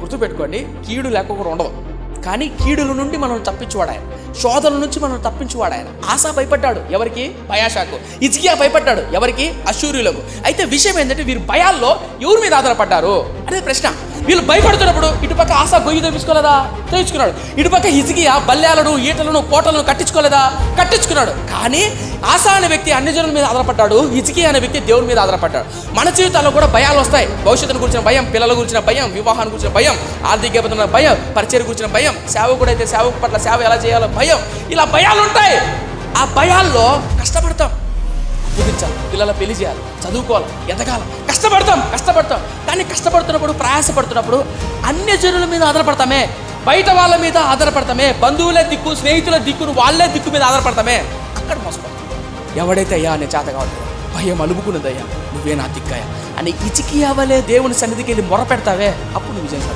గుర్తుపెట్టుకోండి, కీడు లేకపోతే ఉండదు, కానీ కీడుల నుండి మనం తప్పించువాడు ఆయన, శోధనల నుంచి మనం తప్పించువాడు ఆయన. ఆసా భయపడ్డాడు ఎవరికి? బయాషాకు. హిజ్కియా భయపడ్డాడు ఎవరికి? అష్షూరీయులకు. అయితే విషయం ఏంటంటే వీరు భయాల్లో ఎవరి మీద ఆధారపడ్డారు అనే ప్రశ్న. వీళ్ళు భయపడుతున్నప్పుడు ఇటుపక్క ఆసా గొయ్యి తెప్పించుకోలేదా? తెచ్చుకున్నాడు. ఇటుపక్క హిజ్కియా బల్యాలను, ఈటలను, కోటలను కట్టించుకోలేదా? కట్టించుకున్నాడు. కానీ ఆసా అనే వ్యక్తి అన్ని జనుల మీద ఆధారపడ్డాడు, హిజ్కియా అనే వ్యక్తి దేవుని మీద ఆధారపడ్డాడు. మన జీవితాల్లో కూడా భయాలు వస్తాయి. భవిష్యత్తును గురించిన భయం, పిల్లల గురించిన భయం, వివాహాన్ని గురించిన భయం, ఆర్థిక ఇబ్బందుల భయం, పరిచయం గురించిన భయం, సేవకుడు అయితే సేవకు పట్ల సేవ ఎలా చేయాలో భయం, ఇలా భయాలు ఉంటాయి. ఆ భయాల్లో కష్టపడతాం, పూజించాలి, పిల్లల పెళ్లి చేయాలి, చదువుకోవాలి, ఎదగాలి, కష్టపడతాం. కానీ కష్టపడుతున్నప్పుడు, ప్రయాసపడుతున్నప్పుడు అన్య జనుల మీద ఆధారపడతామే, బయట వాళ్ళ మీద ఆధారపడతామే, బంధువులే దిక్కు, స్నేహితుల దిక్కును వాళ్ళే దిక్కు మీద ఆధారపడతామే, అక్కడ మోసపడతాం. ఎవడైతే అయ్యా నేను చేత కావట్లేదు, భయం అలుపుకున్నదయ్యా, నువ్వే నా దిక్కయ్యా అని హిజ్కియా వలే దేవుని సన్నిధికి వెళ్ళి మొర పెడతావే, అప్పుడు నువ్వు విజయం సాధిస్తావు.